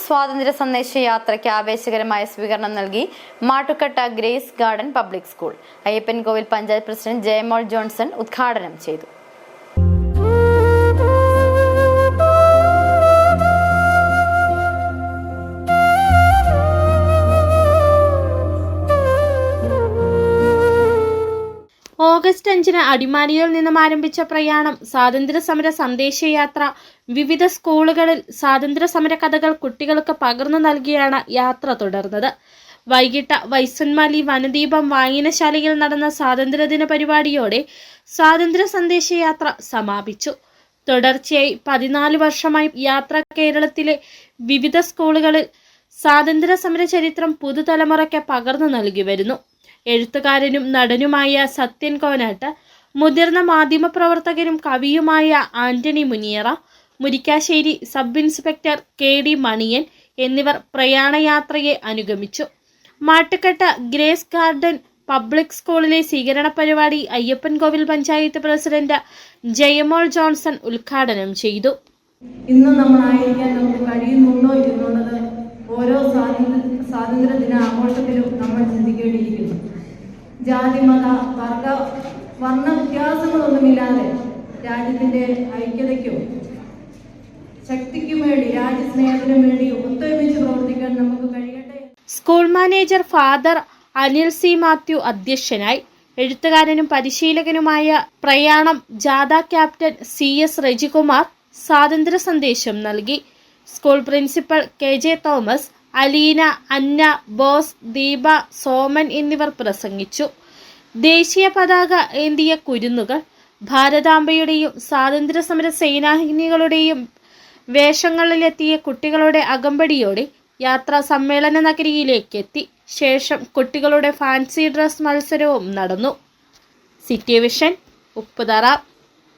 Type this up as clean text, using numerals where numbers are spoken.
സ്വാതന്ത്ര്യ സന്ദേശ യാത്രയ്ക്ക് ആവേശകരമായ സ്വീകരണം നൽകി Mattukatta grace garden public school. Ayyappankovil panchayat president Jayamol Johnson ഉദ്ഘാടനം ചെയ്തു. ഓഗസ്റ്റ് 5 അടിമാലിയിൽ നിന്നും ആരംഭിച്ച പ്രയാണം സ്വാതന്ത്ര്യ സമര സന്ദേശയാത്ര വിവിധ സ്കൂളുകളിൽ സ്വാതന്ത്ര്യ സമര കഥകൾ കുട്ടികൾക്ക് പകർന്നു നൽകിയാണ് യാത്ര തുടർന്നത്. വൈകിട്ട് വൈസന്മാലി വനദീപം വായനശാലയിൽ നടന്ന സ്വാതന്ത്ര്യദിന പരിപാടിയോടെ സ്വാതന്ത്ര്യ സന്ദേശയാത്ര സമാപിച്ചു. തുടർച്ചയായി 14 വർഷമായി യാത്ര കേരളത്തിലെ വിവിധ സ്കൂളുകളിൽ സ്വാതന്ത്ര്യ സമര ചരിത്രം പുതുതലമുറയ്ക്ക് പകർന്നു നൽകി വരുന്നു. എഴുത്തുകാരനും നടനുമായ സത്യൻ കോനാട്ട്, മുതിർന്ന മാധ്യമപ്രവർത്തകനും കവിയുമായ Antony Muniyara, Murickassery sub inspector KD Maniyan എന്നിവർ പ്രയാണയാത്രയെ അനുഗമിച്ചു. മാട്ടുക്കട്ട ഗ്രേസ് ഗാർഡൻ പബ്ലിക് സ്കൂളിലെ സ്വീകരണ പരിപാടി അയ്യപ്പൻകോവിൽ പഞ്ചായത്ത് പ്രസിഡന്റ് ജയമോൾ ജോൺസൺ ഉദ്ഘാടനം ചെയ്തു. ഇന്ന് നമ്മളായിരിക്കാൻ നമുക്ക് കഴിയുന്നുണ്ടോ എന്നുള്ളത് ഓരോ സ്വാതന്ത്ര്യ ദിന ആഘോഷത്തിലും നമ്മൾ ചിന്തിക്കേണ്ടിയിരിക്കുന്നു. ജാതി, മത, വർണ്ണ വ്യത്യാസങ്ങളൊന്നുമില്ലാതെ രാജ്യത്തിന്റെ ഐക്യതയ്ക്കും ശക്തിക്കും വേണ്ടി, രാജ്യസ്നേഹത്തിനും വേണ്ടി ഒത്തൊരുമിച്ച് പ്രവർത്തിക്കാൻ നമുക്ക് കഴിയട്ടെ. School manager father Anil C. Mathew അധ്യക്ഷനായി. എഴുത്തുകാരനും പരിശീലകനുമായ പ്രയാണം ജാഥ ക്യാപ്റ്റൻ CS റജികുമാർ സ്വാതന്ത്ര്യ സന്ദേശം നൽകി. School principal KJ Thomas, Aleena, Anna, Bose, Deepa, Soman എന്നിവർ പ്രസംഗിച്ചു. ദേശീയ പതാക ഏന്തിയ കുരുന്നുകൾ, ഭാരതാംബയുടെയും സ്വാതന്ത്ര്യ സമര സേനാനികളുടെയും വേഷങ്ങളിലെത്തിയ കുട്ടികളുടെ അകമ്പടിയോടെ യാത്ര സമ്മേളന നഗരിയിലേക്ക് എത്തി. ശേഷം കുട്ടികളുടെ ഫാൻസി ഡ്രസ് മത്സരവും നടന്നു. City vision, Upputhara.